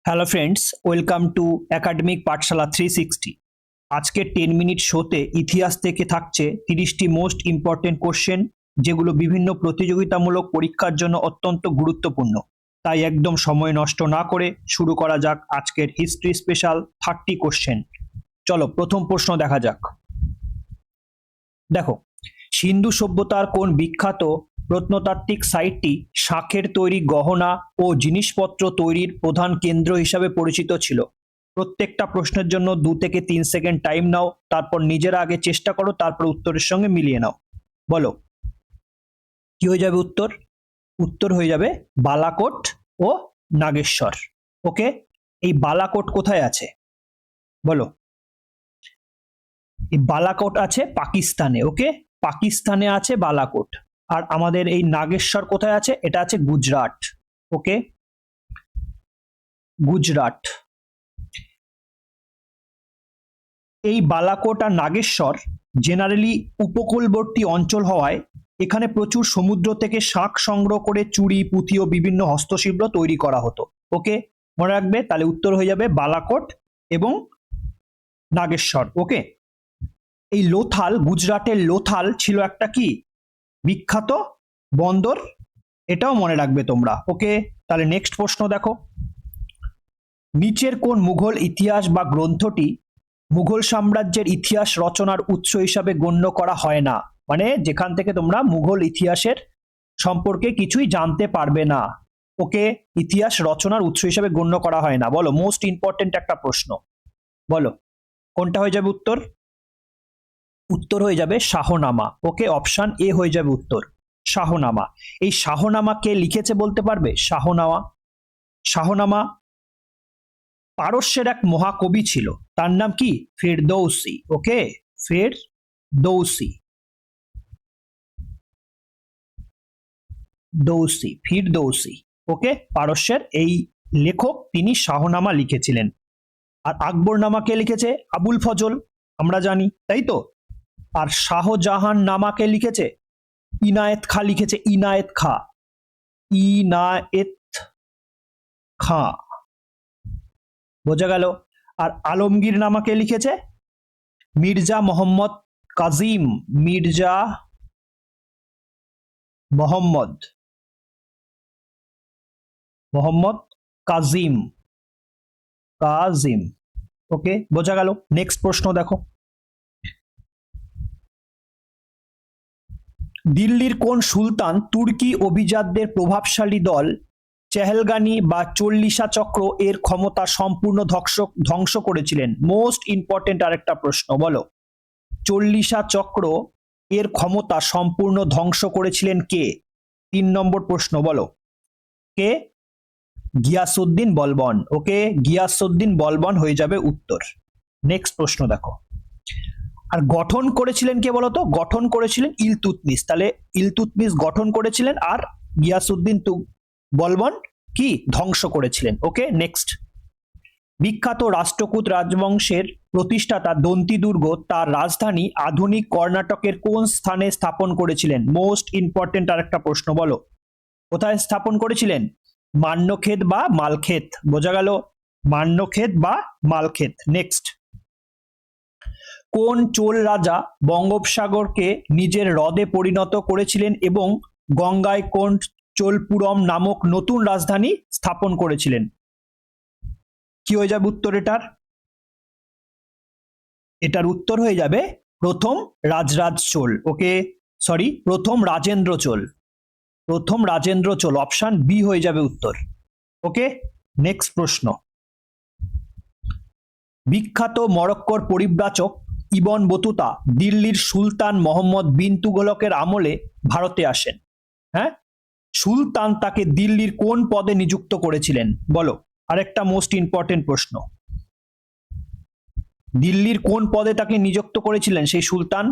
Hello friends, welcome to academic পাঠশালা 360। আজকের 10 minute শোতে ইতিহাস থেকে থাকছে 30টি মোস্ট ইম্পর্টেন্ট কোশ্চেন, যেগুলো বিভিন্ন প্রতিযোগিতামূলক পরীক্ষার জন্য অত্যন্ত গুরুত্বপূর্ণ। তাই একদম সময় নষ্ট না করে শুরু করা যাক আজকের হিস্ট্রি স্পেশাল 30 কোশ্চেন। চলো প্রথম প্রশ্ন দেখা যাক। দেখো, সিন্ধু সভ্যতার কোন বিখ্যাত প্রত্নতাত্ত্বিক সাইটটি শাঁখের তৈরি গহনা ও জিনিসপত্র তৈরির প্রধান কেন্দ্র হিসাবে পরিচিত ছিল? প্রত্যেকটা প্রশ্নের জন্য 2 থেকে 3 সেকেন্ড টাইম নাও, তারপর নিজেরা আগে চেষ্টা করো, তারপর উত্তরের সঙ্গে মিলিয়ে নাও। বলো কি হয়ে যাবে উত্তর? উত্তর হয়ে যাবে বালাকোট ও নাগেশ্বর। ওকে, এই বালাকোট কোথায় আছে বলো? এই বালাকোট আছে পাকিস্তানে। ওকে, পাকিস্তানে আছে বালাকোট। আর আমাদের এই নাগেশ্বর কোথায় আছে? এটা আছে গুজরাট। ওকে, গুজরাট। এই বালাকোট আর নাগেশ্বর জেনারেলি উপকূলবর্তী অঞ্চল হওয়ায় এখানে প্রচুর সমুদ্র থেকে শাঁখ সংগ্রহ করে চুড়ি, পুঁতি ও বিভিন্ন হস্তশিল্প তৈরি করা হতো। ওকে, মনে রাখবে, তাহলে উত্তর হয়ে যাবে বালাকোট এবং নাগেশ্বর। ওকে, এই লোথাল, গুজরাটের লোথাল ছিল একটা কি বিখ্যাত বন্দর, এটাও মনে রাখবে তোমরা। ওকে, তাহলে নেক্সট প্রশ্ন দেখো। নিচের কোন মুঘল ইতিহাস বা গ্রন্থটি মুঘল সাম্রাজ্যের ইতিহাস রচনার উৎস হিসাবে গণ্য করা হয় না? মানে যেখান থেকে তোমরা মুঘল ইতিহাসের সম্পর্কে কিছুই জানতে পারবে না। ওকে, ইতিহাস রচনার উৎস হিসাবে গণ্য করা হয় না। বলো, মোস্ট ইম্পর্টেন্ট একটা প্রশ্ন। বলো কোনটা হয়ে যাবে উত্তর? উত্তর হয়ে যাবে শাহনামা। ওকে, অপশন এ হয়ে যাবে উত্তর, শাহনামা। এই শাহনামা কে লিখেছে বলতে পারবে? শাহনামা, শাহনামা পারস্যের এক মহাকবি ছিল, তার নাম কি? ফেরদৌসি। ওকে, ফেরদৌসি, ফিরদৌসি। ওকে, পারস্যের এই লেখক, তিনি শাহনামা লিখেছিলেন। আর আকবরনামা কে লিখেছে? আবুল ফজল, আমরা জানি, তাই তো। আর শাহজাহান নামাকে লিখেছে ইনায়েত খা লিখেছে, ইনায়েত খা, ইনায়েত খা, বোঝা গেল। আর আলমগীর নামাকে লিখেছে মির্জা মোহাম্মদ কাজিম, মির্জা মোহাম্মদ মোহাম্মদ কাজিম, কাজিম। ওকে, বোঝা গেল। নেক্সট প্রশ্ন দেখো। দিল্লির কোন সুলতান তুর্কি অভিজাতদের প্রভাবশালী দল চেহেলগানি বা চল্লিশা চক্র এর ক্ষমতা সম্পূর্ণ ধ্বংস করেছিলেন? মোস্ট ইম্পর্টেন্ট আরেকটা প্রশ্ন। বলো, চল্লিশা চক্র এর ক্ষমতা সম্পূর্ণ ধ্বংস করেছিলেন কে? 3 নম্বর প্রশ্ন। বলো কে? গিয়াসউদ্দিন বলবন। ওকে, গিয়াসউদ্দিন বলবন হয়ে যাবে উত্তর। নেক্সট প্রশ্ন দেখো। আর গঠন করেছিলেন কে বলতো? গঠন করেছিলেন ইলতুৎমিশ। তাহলে ইলতুৎমিশ গঠন করেছিলেন, আর গিয়াসউদ্দিন বলবন কি ধ্বংস করেছিলেন। ওকে, নেক্সট। বিখ্যাত রাষ্ট্রকূট রাজবংশের প্রতিষ্ঠাতা দন্তি দুর্গ তার রাজধানী আধুনিক কর্ণাটকের কোন স্থানে স্থাপন করেছিলেন? মোস্ট ইম্পর্টেন্ট আরেকটা প্রশ্ন। বলো কোথায় স্থাপন করেছিলেন? মান্যক্ষেত বা মালক্ষেত, বোঝা গেল, মান্যক্ষেত বা মালক্ষেত। নেক্সট, কোন চোল রাজা বঙ্গোপসাগরকে নিজের হ্রদে পরিণত করেছিলেন এবং গঙ্গায় কোন চোলপুরম নামক নতুন রাজধানী স্থাপন করেছিলেন? কি হয়ে যাবে উত্তর এটার? এটার উত্তর হয়ে যাবে প্রথম রাজরাজ চোল। ওকে, সরি, প্রথম রাজেন্দ্র চোল, প্রথম রাজেন্দ্র চোল, অপশন বি হয়ে যাবে উত্তর। ওকে, নেক্সট প্রশ্ন। বিখ্যাত মরক্কোর পরিব্রাজক ইবন বতুতা দিল্লির সুলতান মোহাম্মদ বিন তুগলকের আমলে ভারতে আসেন। হ্যাঁ, সুলতান তাকে দিল্লির কোন পদে নিযুক্ত করেছিলেন? বলো, আরেকটা মোস্ট ইম্পর্টেন্ট প্রশ্ন। দিল্লির কোন পদে তাকে নিযুক্ত করেছিলেন সেই সুলতান?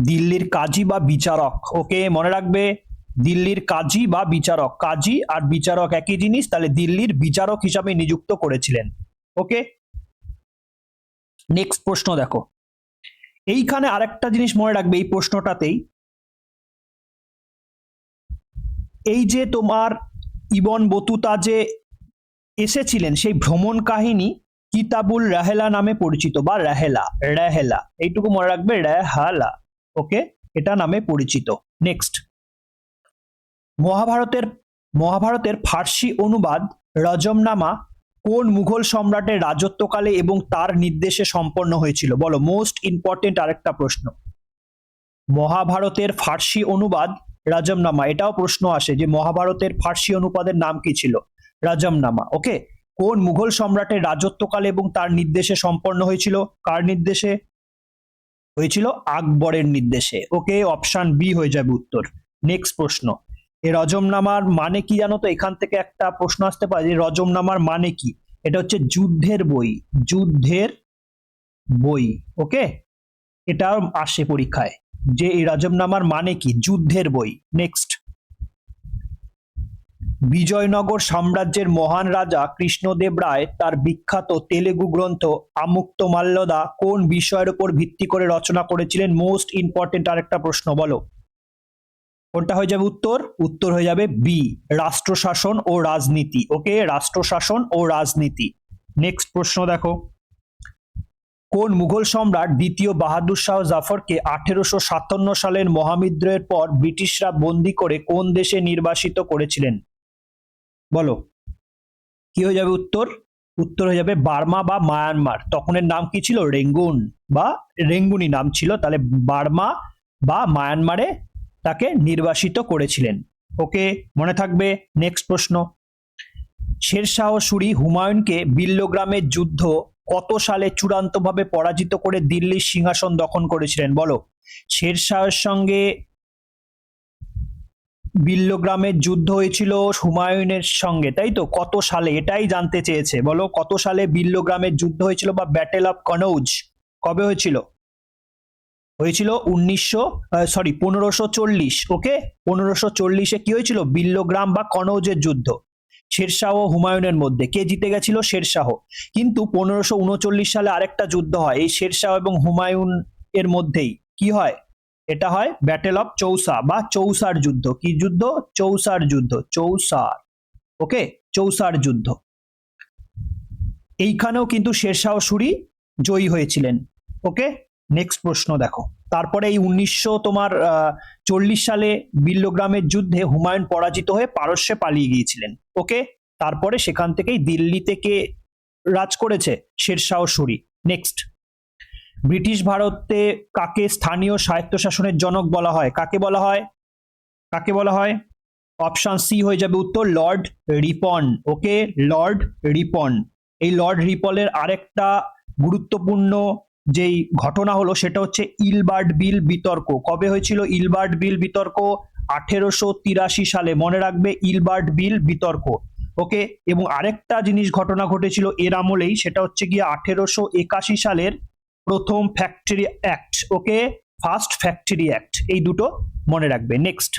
দিল্লির কাজী বা বিচারক। ওকে, মনে রাখবে, দিল্লির কাজী বা বিচারক। কাজী আর বিচারক একই জিনিস, তাহলে দিল্লির বিচারক হিসাবে নিযুক্ত করেছিলেন। ওকে, নেক্সট প্রশ্ন দেখো। এইখানে আরেকটা জিনিস মনে রাখবে এই প্রশ্নটাতেই, এই যে তোমার ইবন বতুতা যে এসেছিলেন সেই ভ্রমণ কাহিনী কিতাবুল রাহেলা নামে পরিচিত, বা রাহেলা, রাহেলা এইটুকু মনে রাখবে, রাহালা, ওকে, এটা নামে পরিচিত। নেক্সট, মহাভারতের মহাভারতের ফার্সি অনুবাদ রজমনামা কোন মুঘল সম্রাটের রাজত্বকালে এবং তার নির্দেশে সম্পন্ন হয়েছিল? বলো, মোস্ট ইম্পর্টেন্ট আরেকটা প্রশ্ন। মহাভারতের ফার্সি অনুবাদ রাজমনামা, এটাও প্রশ্ন আসে যে মহাভারতের ফার্সি অনুবাদের নাম কি ছিল? রাজমনামা, ওকে। কোন মুঘল সম্রাটের রাজত্বকালে এবং তার নির্দেশে সম্পন্ন হয়েছিল? কার নির্দেশে হয়েছিল? আকবরের নির্দেশে, ওকে, অপশন বি হয়ে যাবে উত্তর। নেক্সট প্রশ্ন, এই রজমনামার মানে কি জানো তো? এখান থেকে একটা প্রশ্ন আসতে পারে যে রজমনামার মানে কি। এটা হচ্ছে যুদ্ধের বই, যুদ্ধের বই, ওকে, এটাও আসে পরীক্ষায় যে এই রজমনামার মানে কি, যুদ্ধের বই। নেক্সট, বিজয়নগর সাম্রাজ্যের মহান রাজা কৃষ্ণদেব রায় তার বিখ্যাত তেলেগু গ্রন্থ আমুক্তমাল্যদা কোন বিষয়ের উপর ভিত্তি করে রচনা করেছিলেন? মোস্ট ইম্পর্টেন্ট আরেকটা প্রশ্ন, বলো কোনটা হয়ে যাবে উত্তর? উত্তর হয়ে যাবে বি, রাষ্ট্রশাসন ও রাজনীতি, ওকে, রাষ্ট্রশাসন ও রাজনীতি। নেক্সট প্রশ্ন দেখো, কোন মুঘল সম্রাট দ্বিতীয় বাহাদুর শাহ জাফরকে 1857 সালের মহাবিদ্রোহের পর ব্রিটিশরা বন্দী করে কোন দেশে নির্বাসিত করেছিলেন? বলো, কি হয়ে যাবে উত্তর? উত্তর হয়ে যাবে বার্মা বা মায়ানমার। তখনের নাম কি ছিল? রেঙ্গুন বা রেঙ্গুনি নাম ছিল, তাহলে বার্মা বা মায়ানমারে তাকে নির্বাসিত করেছিলেন, ওকে, মনে থাকবে। নেক্সট প্রশ্ন, শেরশাহ সূরি হুমায়ুনকে বিল্লগ্রামের যুদ্ধ কত সালে চূড়ান্তভাবে পরাজিত করে দিল্লির সিংহাসন দখল করেছিলেন? বলো, শেরশাহের সঙ্গে বিল্লগ্রামের যুদ্ধ হয়েছিল হুমায়ুনের সঙ্গে, তাই তো? কত সালে, এটাই জানতে চেয়েছে। বলো, কত সালে বিল্লগ্রামের যুদ্ধ হয়েছিল বা ব্যাটেল অফ কনৌজ কবে হয়েছিল? হয়েছিল 1540, ওকে, 1540-এ কি হয়েছিল? বিল্লগ্রাম বা কনৌজের যুদ্ধ শেরশাহ ও হুমায়ুনের মধ্যে। কে জিতে গেছিল? শেরশাহ। কিন্তু 1539 সালে আরেকটা যুদ্ধ হয় এই শেরশাহ এবং হুমায়ুন এর মধ্যেই, কি হয়? এটা হয় ব্যাটেল অফ চৌসা বা চৌসার যুদ্ধ। কি যুদ্ধ? চৌসার যুদ্ধ, চৌসার, ওকে, চৌসার যুদ্ধ। এইখানেও কিন্তু শেরশাহ সূরি জয়ী হয়েছিলেন, ওকে। নেক্সট প্রশ্ন দেখো, তারপরে এই 1940 সালে বিল্লগ্রামের যুদ্ধে হুমায়ুন পরাজিত হয়ে পারস্যে পালিয়ে গিয়েছিলেন, ওকে। তারপরে সেখান থেকেই দিল্লি থেকে রাজ করেছে শেরশাহ সূরি। নেক্সট, ব্রিটিশ ভারতে কাকে স্থানীয় স্বায়ত্তশাসনের জনক বলা হয়? কাকে বলা হয়? কাকে বলা হয়? অপশন সি হয়ে যাবে উত্তর, লর্ড রিপন, ওকে, লর্ড রিপন। এই লর্ড রিপনের আরেকটা গুরুত্বপূর্ণ যেই ঘটনা হলো সেটা হচ্ছে ইলবার্ট বিল বিতর্ক। কবে হয়েছিল ইলবার্ট বিল বিতর্ক? 1883 সালে, মনে রাখবে, ইলবার্ট বিল বিতর্ক, ওকে। এবং আরেকটা জিনিস ঘটনা ঘটেছিল এর আমলেই, সেটা হচ্ছে গিয়ে 1881 সালের প্রথম ফ্যাক্টরি অ্যাক্ট, ওকে, ফার্স্ট ফ্যাক্টরি অ্যাক্ট। এই দুটো মনে রাখবে। নেক্সট,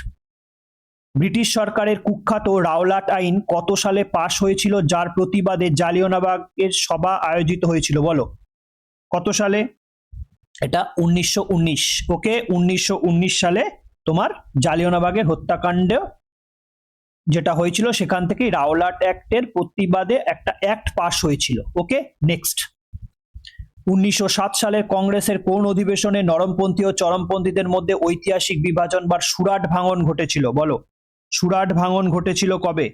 ব্রিটিশ সরকারের কুখ্যাত রাওলাট আইন কত সালে পাশ হয়েছিল যার প্রতিবাদে জালিয়ানওয়ালাবাগের সভা আয়োজিত হয়েছিল? বলো, কত সালে? এটা 1919, ওকে, 1919 সালে তোমার জালিয়ানওয়ালাবাগের হত্যাকাণ্ড যেটা হয়েছিল সেখান থেকেই রাওলাট অ্যাক্টের প্রতিবাদে একটা অ্যাক্ট পাশ হয়েছিল, ওকে। নেক্সট, 1907 সালের কংগ্রেসের কোন অধিবেশনে নরমপন্থী ও চরমপন্থীদের মধ্যে ঐতিহাসিক বিভাজন বা সুরাট ভাঙন ঘটেছিল? বলো, সুরাট ভাঙন ঘটেছিল কবে?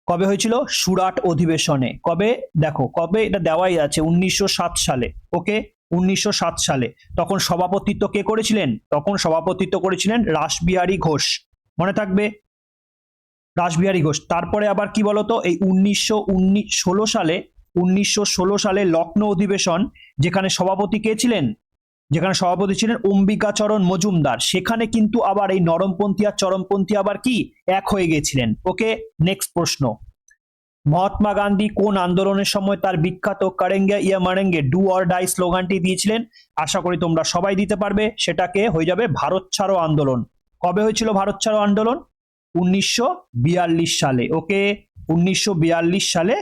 কবে হয়েছিল? সুরাট অধিবেশনে। কবে? দেখো কবে এটা দেওয়াই আছে, 1907 সালে, ওকে, 1907 সালে। তখন সভাপতিত্ব কে করেছিলেন? তখন সভাপতিত্ব করেছিলেন রাসবিহারী ঘোষ, মনে থাকবে, রাসবিহারী ঘোষ। তারপরে আবার কি বলতো, এই 1916 সালে লখনৌ অধিবেশন, যেখানে সভাপতি কে ছিলেন? যেখানে সভাপতি ছিলেন অম্বিকাচরণ মজুমদার। সেখানে কিন্তু আবার এই নরমপন্থী আর চরমপন্থী আবার কি এক হয়ে গেছিলেন, ওকে। নেক্সট প্রশ্ন, মহাত্মা গান্ধী কোন আন্দোলনের সময় তার বিখ্যাত করেঙ্গে ইয়া মারেঙ্গে, ডু অর ডাই স্লোগানটি দিয়েছিলেন? আশা করি তোমরা সবাই দিতে পারবে, সেটাকে হয়ে যাবে ভারত ছাড়ো আন্দোলন। কবে হয়েছিল ভারত ছাড়ো আন্দোলন? 1942 সালে, ওকে, 1942 সালে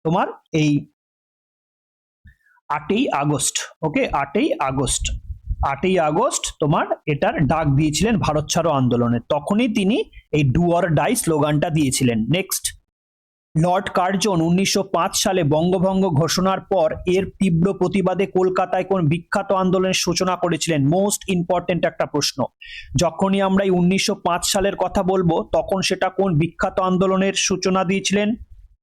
তোমার এই 8ই আগস্ট, ওকে, 8ই আগস্ট, 8ই আগস্ট তোমার এটার ডাক দিয়েছিলেন ভারত ছাড়ো আন্দোলনে। তখনই তিনি এই ডু অর ডাই স্লোগানটা দিয়েছিলেন। নেক্সট, লর্ড কার্জন 1905 সালে বঙ্গভঙ্গ ঘোষণার পর এর তীব্র প্রতিবাদে কলকাতায় কোন বিখ্যাত আন্দোলনের সূচনা করেছিলেন? মোস্ট ইম্পর্টেন্ট একটা প্রশ্ন। যখনই আমরা এই 1905 সালের কথা বলবো তখন সেটা কোন বিখ্যাত আন্দোলনের সূচনা দিয়েছিলেন?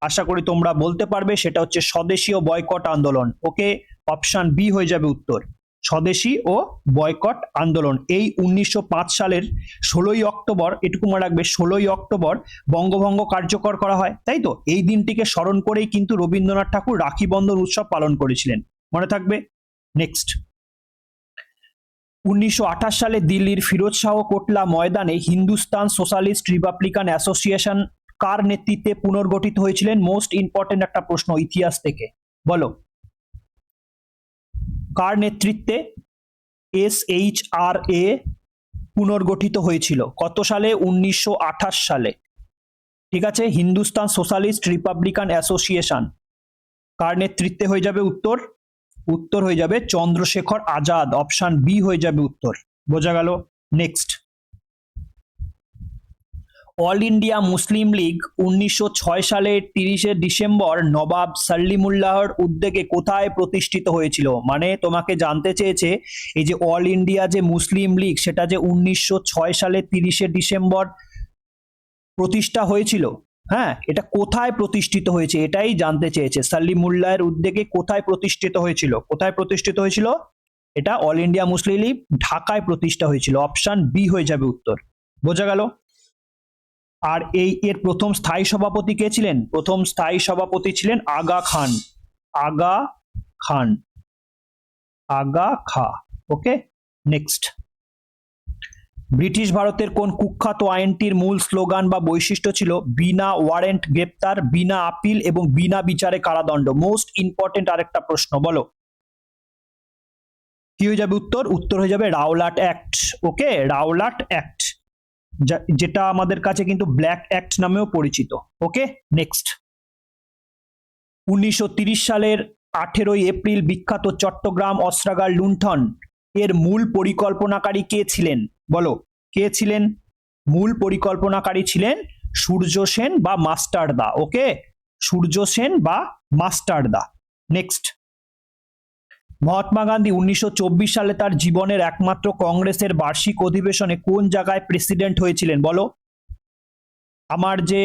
আশা করি তোমরা বলতে পারবে, সেটা হচ্ছে স্বদেশী ও বয়কট আন্দোলন। ওকে, অপশন বি হয়ে যাবে উত্তর, স্বদেশী ও বয়কট আন্দোলন। এই 1905 সালের 16ই অক্টোবর, এটুকু মনে রাখবে, 16ই অক্টোবর বঙ্গভঙ্গ কার্যকর করা হয়, তাই তো? এই দিনটিকে স্মরণ করেই কিন্তু রবীন্দ্রনাথ ঠাকুর রাখি বন্ধন উৎসব পালন করেছিলেন, মনে থাকবে। নেক্সট, 1928 সালে দিল্লির ফিরোজ শাহ কোটলা ময়দানে হিন্দুস্তান সোশ্যালিস্ট রিপাবলিকান অ্যাসোসিয়েশন কার নেতৃত্বে পুনর্গঠিত হয়েছিলেন? মোস্ট ইম্পর্টেন্ট একটা প্রশ্ন ইতিহাস থেকে, বলো কার নেতৃত্বে SHRA পুনর্গঠিত হয়েছিল? কত সালে? 1928 সালে। ঠিক আছে, হিন্দুস্তান সোশ্যালিস্ট রিপাবলিকান অ্যাসোসিয়েশন কার নেতৃত্বে হয়ে যাবে উত্তর? উত্তর হয়ে যাবে চন্দ্রশেখর আজাদ, অপশন বি হয়ে যাবে উত্তর। বোঝা গেল? Next, all India Muslim League 1906 সালের 30শে ডিসেম্বর নবাব সলিমুল্লাহর উদ্যোগে কোথায় প্রতিষ্ঠিত হয়েছিল? মানে তোমাকে জানতে চেয়েছে এই যে অল ইন্ডিয়া যে মুসলিম লীগ, সেটা যে 1906 সালের 30শে ডিসেম্বর প্রতিষ্ঠা হয়েছিল, হ্যাঁ, এটা কোথায় প্রতিষ্ঠিত হয়েছে এটাই জানতে চেয়েছে। সলিমুল্লাহের উদ্যোগে কোথায় প্রতিষ্ঠিত হয়েছিল? কোথায় প্রতিষ্ঠিত হয়েছিল? এটা অল ইন্ডিয়া মুসলিম লীগ ঢাকায় প্রতিষ্ঠা হয়েছিল, অপশন বি হয়ে যাবে উত্তর। বোঝা গেল? আর এর প্রথম স্থায়ী সভাপতি কে ছিলেন? প্রথম স্থায়ী সভাপতি ছিলেন আগা খান। আগা খান, আগা খা। ওকে, নেক্সট, ব্রিটিশ ভারতের কোন কুখ্যাত আইনটির মূল স্লোগান বা বৈশিষ্ট্য ছিল বিনা ওয়ারেন্ট গ্রেপ্তার, বিনা আপিল এবং বিনা বিচারে কারাদণ্ড? মোস্ট ইম্পর্টেন্ট আরেকটা প্রশ্ন, বলো কি হয়ে যাবে উত্তর? উত্তর হয়ে যাবে রাওলাট অ্যাক্ট। ওকে, রাওলাট অ্যাক্ট, যেটা আমাদের কাছে কিন্তু ব্ল্যাক অ্যাক্ট নামেও পরিচিত। ওকে, নেক্সট, 1930 সালের 18ই এপ্রিল বিখ্যাত চট্টগ্রাম অস্ত্রাগার লুণ্ঠন এর মূল পরিকল্পনাকারী কে ছিলেন? বলো কে ছিলেন? মূল পরিকল্পনাকারী ছিলেন সূর্য সেন বা মাস্টার দা। ওকে, সূর্য সেন বা মাস্টার দা। নেক্সট, মহাত্মা গান্ধী 1924 সালে তার জীবনের একমাত্র কংগ্রেসের বার্ষিক অধিবেশনে কোন জায়গায় প্রেসিডেন্ট হয়েছিলেন? বলো। আমার যে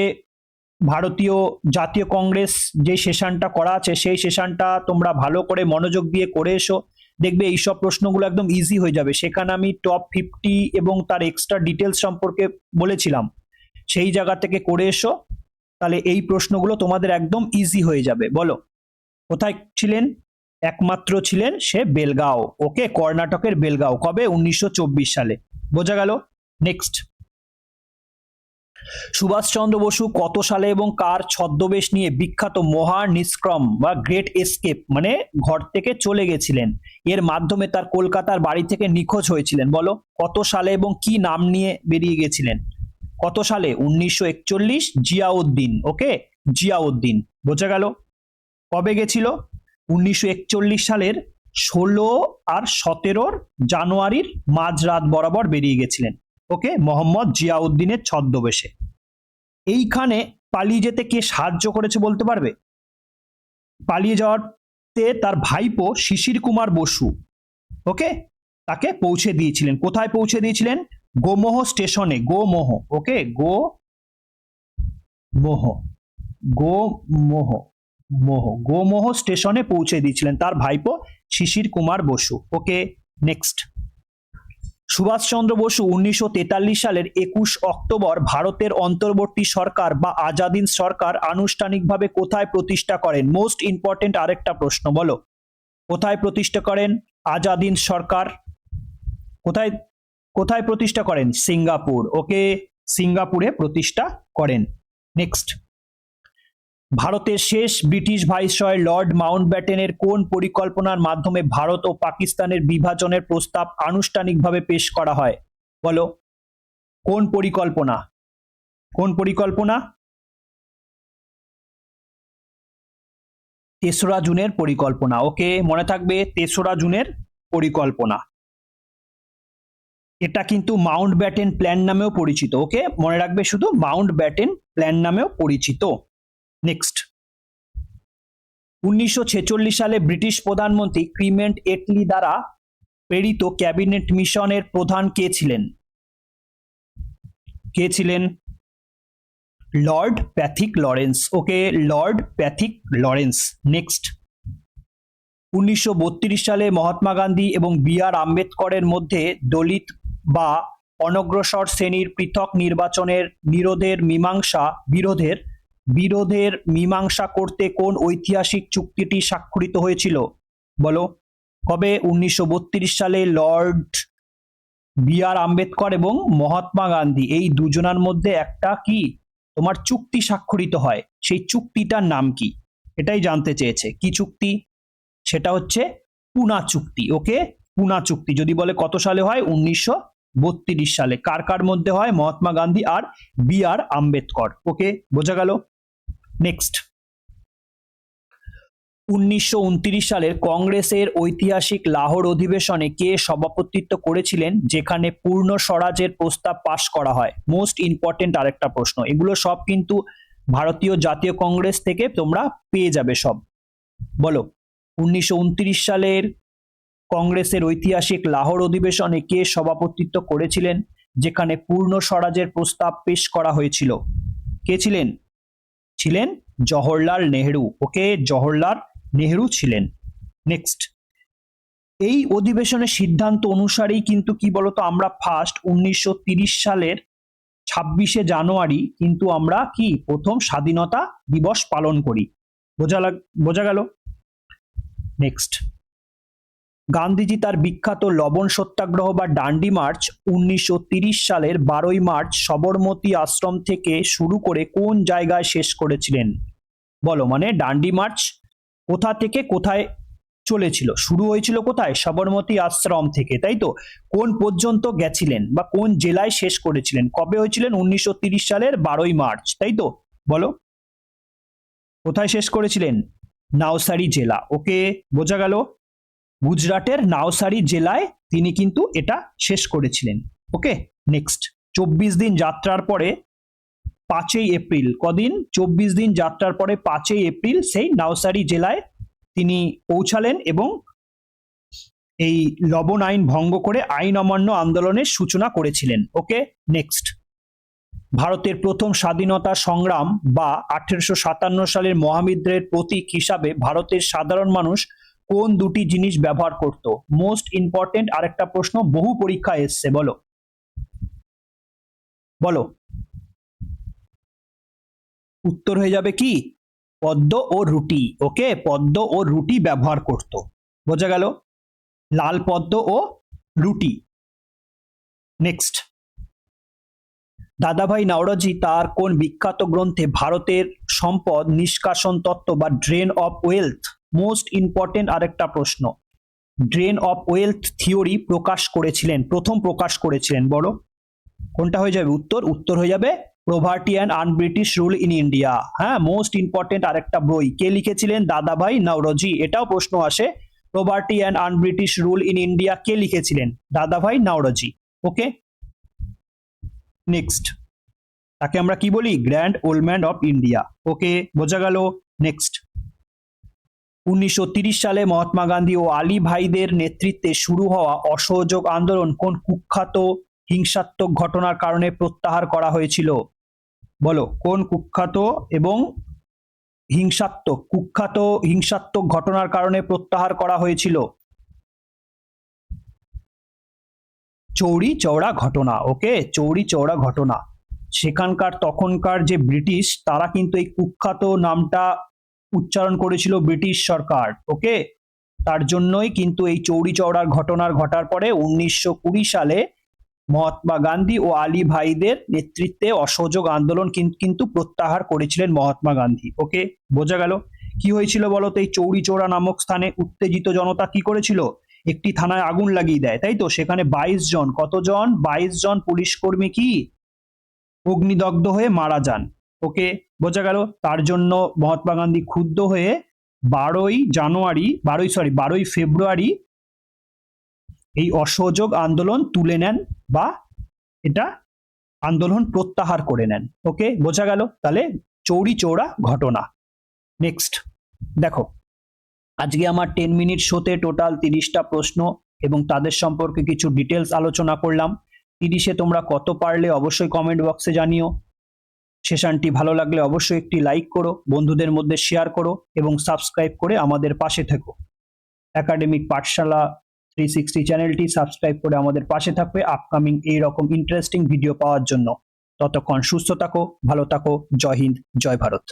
ভারতীয় জাতীয় কংগ্রেস যে সেশনটা করা আছে সেই সেশনটা তোমরা ভালো করে মনোযোগ দিয়ে করে এসো, দেখবে এইসব প্রশ্নগুলো একদম ইজি হয়ে যাবে। সেখানে আমি টপ 50 এবং তার এক্সট্রা ডিটেলস সম্পর্কে বলেছিলাম, সেই জায়গা থেকে করে এসো, তাহলে এই প্রশ্নগুলো তোমাদের একদম ইজি হয়ে যাবে। বলো কোথায় ছিলেন? একমাত্র ছিলেন সে বেলগাঁও। ওকে, কর্ণাটকের বেলগাঁও। কবে? 1924 সালে। বোঝা গেল? নেক্সট, সুভাষচন্দ্র বসু কত সালে এবং কার ছদ্মবেশ নিয়ে বিখ্যাত মহা নিষ্ক্রম বা গ্রেট এসকেপ মানে ঘর থেকে চলে গেছিলেন, এর মাধ্যমে তার কলকাতার বাড়ি থেকে নিখোঁজ হয়েছিলেন? বলো কত সালে এবং কি নাম নিয়ে বেরিয়ে গেছিলেন? কত সালে? 1941, জিয়াউদ্দিন। ওকে, জিয়াউদ্দিন। বোঝা গেল? কবে গেছিল? 1941 সালের 16 আর 17 জানুয়ারির মাঝরাত বরাবর বেরিয়ে গেছিলেন। ওকে, মোহাম্মদ জিয়াউদ্দিনের ছদ্মবেশে। এইখানে পালিয়ে যেতে কে সাহায্য করেছে বলতে পারবে? পালিয়ে যাওয়াতে তার ভাইপো শিশির কুমার বসু, ওকে, তাকে পৌঁছে দিয়েছিলেন। কোথায় পৌঁছে দিয়েছিলেন? গোমোহ স্টেশনে। গোমোহ। ওকে, গোমোহ, গোমোহ, গোমোহ স্টেশনে পৌঁছে দিয়েছিলেন তার ভাইপো শিশির কুমার বসু। ওকে, নেক্সট, সুভাষচন্দ্র বসু 1943 সালের 21 অক্টোবর ভারতের অন্তর্বর্তী সরকার বা আজাদিন সরকার আনুষ্ঠানিকভাবে কোথায় প্রতিষ্ঠা করেন? মোস্ট ইম্পর্টেন্ট আরেকটা প্রশ্ন, বলো কোথায় প্রতিষ্ঠা করেন আজাদিন সরকার? কোথায় কোথায় প্রতিষ্ঠা করেন? সিঙ্গাপুর। ওকে, সিঙ্গাপুরে প্রতিষ্ঠা করেন। নেক্সট, ভারতের শেষ ব্রিটিশ ভাইসরয় লর্ড মাউন্টব্যাটেনের কোন পরিকল্পনার মাধ্যমে ভারত ও পাকিস্তানের বিভাজনের প্রস্তাব আনুষ্ঠানিকভাবে পেশ করা হয়? বলো কোন পরিকল্পনা? কোন পরিকল্পনা? 3রা জুনের পরিকল্পনা। ওকে, মনে থাকবে 3রা জুনের পরিকল্পনা। এটা কিন্তু মাউন্টব্যাটেন প্ল্যান নামেও পরিচিত। ওকে, মনে রাখবে শুধু মাউন্টব্যাটেন প্ল্যান নামেও পরিচিত। নেক্সট, 1946 সালে ব্রিটিশ প্রধানমন্ত্রী ক্লিমেন্ট এটলি দ্বারা প্রেরিত ক্যাবিনেট মিশনের প্রধান কে ছিলেন? কে ছিলেন? Lord Pethick Lawrence. Okay, Lord Pethick Lawrence. Next, 1932 সালে মহাত্মা গান্ধী এবং বি আর আম্বেদকরের মধ্যে দলিত বা অনগ্রসর শ্রেণীর পৃথক নির্বাচনের বিরোধের মীমাংসা করতে কোন ঐতিহাসিক চুক্তিটি স্বাক্ষরিত হয়েছিল? বলো, কবে? 1932 সালে লর্ড বি আর আম্বেদকর এবং মহাত্মা গান্ধী এই দুজনার মধ্যে একটা কি তোমার চুক্তি স্বাক্ষরিত হয়, সেই চুক্তিটার নাম কি? এটাই জানতে চেয়েছে। কি চুক্তি? সেটা হচ্ছে পুনা চুক্তি। ওকে, পুনা চুক্তি যদি বলে কত সালে হয়? 1932 সালে। কার কার মধ্যে হয়? মহাত্মা গান্ধী আর বি আর আম্বেদকর। ওকে, বোঝা গেল। নেক্সট, 1929 সালের কংগ্রেসের ঐতিহাসিক লাহোর অধিবেশনে কে সভাপতিত্ব করেছিলেন যেখানে পূর্ণ স্বরাজের প্রস্তাব পাশ করা হয়? মোস্ট ইম্পর্টেন্ট আরেকটা প্রশ্ন, এগুলো সব কিন্তু ভারতীয় জাতীয় কংগ্রেস থেকে তোমরা পেয়ে যাবে সব। বলো, 1929 সালের কংগ্রেসের ঐতিহাসিক লাহোর অধিবেশনে কে সভাপতিত্ব করেছিলেন যেখানে পূর্ণ স্বরাজের প্রস্তাব পেশ করা হয়েছিল? কে ছিলেন? ছিলেন জওহরলাল নেহেরু। ওকে, জওহরলাল নেহেরু ছিলেন। নেক্সট, এই অধিবেশনের সিদ্ধান্ত অনুসারেই কিন্তু কি বলতো আমরা ফার্স্ট 1930 সালের 26শে জানুয়ারি কিন্তু আমরা কি প্রথম স্বাধীনতা দিবস পালন করি। বোঝা গেল। নেক্সট, গান্ধীজি তার বিখ্যাত লবণ সত্যাগ্রহ বা ডান্ডি মার্চ 1930 সালের 12ই মার্চ সবরমতী আশ্রম থেকে শুরু করে কোন জায়গায় শেষ করেছিলেন? বলো, মানে ডান্ডি মার্চ কোথা থেকে কোথায় চলেছিল? শুরু হয়েছিল কোথায়? সবরমতী আশ্রম থেকে, তাই তো? কোন পর্যন্ত গেছিলেন বা কোন জেলায় শেষ করেছিলেন? কবে হয়েছিলেন? 1930 সালের 12ই মার্চ, তাই তো? বলো, কোথায় শেষ করেছিলেন? নাওসারি জেলা। ওকে, বোঝা গেল। গুজরাটের নাওসারি জেলায় তিনি কিন্তু এটা শেষ করেছিলেন। ওকে, নেক্সট, 24 দিন যাত্রার পরে 5ই এপ্রিল, কদিন? 24 দিন যাত্রার পরে 5ই এপ্রিল সেই নাওসারি জেলায় তিনি পৌঁছালেন এবং এই লবণ আইন ভঙ্গ করে আইন অমান্য আন্দোলনের সূচনা করেছিলেন। ওকে, নেক্সট, ভারতের প্রথম স্বাধীনতা সংগ্রাম বা 1857 সালের মহাবিদ্রোহের প্রতীক হিসাবে ভারতের সাধারণ মানুষ কোন দুটি জিনিস ব্যবহার করত? মোস্ট ইম্পর্টেন্ট আরেকটা প্রশ্ন, বহু পরীক্ষায় এসছে। বলো, বলো, উত্তর হয়ে যাবে কি? পদ্ম ও রুটি। ওকে, পদ্ম ও রুটি ব্যবহার করত। বোঝা গেল, লাল পদ্ম ও রুটি। নেক্সট, দাদাভাই নাওরোজি তার কোন বিখ্যাত গ্রন্থে ভারতের সম্পদ নিষ্কাশন তত্ত্ব বা drain of wealth, most important আরেকটা প্রশ্ন, ড্রেন অফ ওয়েলথ থিওরি প্রথম প্রকাশ করেছিলেন? বলো, কোনটা হয়ে যাবে উত্তর? উত্তর হয়ে যাবে poverty and unBritish rule in India. হ্যাঁ, মোস্ট ইম্পর্টেন্ট আরেকটা বই। কে লিখেছিলেন? দাদাভাই নাওরোজি। এটাও প্রশ্ন আসে, poverty and unBritish rule in India কে লিখেছিলেন? দাদাভাই নাওরোজি। ওকে, নেক্সট, তাকে আমরা কি বলি? Grand old man of India. Okay, বোঝা গেল। নেক্সট, 1930 সালে মহাত্মা গান্ধী ও আলী ভাইদের নেতৃত্বে শুরু হওয়া অসহযোগ আন্দোলন কোন কুখ্যাত হিংসাত্মক ঘটনার কারণে প্রত্যাহার করা হয়েছিল? বলো, কোন কুখ্যাত হিংসাত্মক ঘটনার কারণে প্রত্যাহার করা হয়েছিল? চৌরি চৌরা ঘটনা। ওকে, চৌরি চৌরা ঘটনা। সেখানকার তখনকার যে ব্রিটিশ, তারা কিন্তু এই কুখ্যাত নামটা উচ্চারণ করেছিল ব্রিটিশ সরকার। ওকে, তার জন্যই কিন্তু এই চৌরি চৌরার ঘটার পরে 1920 সালে মহাত্মা গান্ধী ও আলী ভাইদের নেতৃত্বে অসহযোগ আন্দোলন কিন্তু প্রত্যাহার করেছিলেন মহাত্মা গান্ধী। ওকে, বোঝা গেল। কি হয়েছিল বলো তো? এই চৌরি চৌরা নামক স্থানে উত্তেজিত জনতা কি করেছিল? একটি থানায় আগুন লাগিয়ে দেয়, তাই তো? সেখানে 22 জন, কতজন? 22 জন পুলিশ কর্মী কি অগ্নিদগ্ধ হয়ে মারা যান। ওকে, বোঝা গেল। তার জন্য মহাত্মা গান্ধী ক্ষুব্ধ হয়ে 12ই ফেব্রুয়ারি এই অসহযোগ আন্দোলন তুলে নেন বা এটা আন্দোলন প্রত্যাহার করে নেন। ওকে, বোঝা গেল। তাহলে চৌরি চৌরা ঘটনা। নেক্সট দেখো, আজকে আমার 10 মিনিট শোতে টোটাল 30টা প্রশ্ন এবং তাদের সম্পর্কে কিছু ডিটেলস আলোচনা করলাম। 30-এ তোমরা কত পারলে অবশ্যই কমেন্ট বক্সে জানিও। সেশনটি ভালো লাগলে অবশ্যই একটি লাইক করো, বন্ধুদের মধ্যে শেয়ার করো এবং সাবস্ক্রাইব করে আমাদের পাশে থেকো। একাডেমিক পাঠশালা 360 চ্যানেলটি সাবস্ক্রাইব করে আমাদের পাশে থাকবে আপকামিং এইরকম ইন্টারেস্টিং ভিডিও পাওয়ার জন্য। ততক্ষণ সুস্থ থাকো, ভালো থাকো। জয় হিন্দ, জয় ভারত।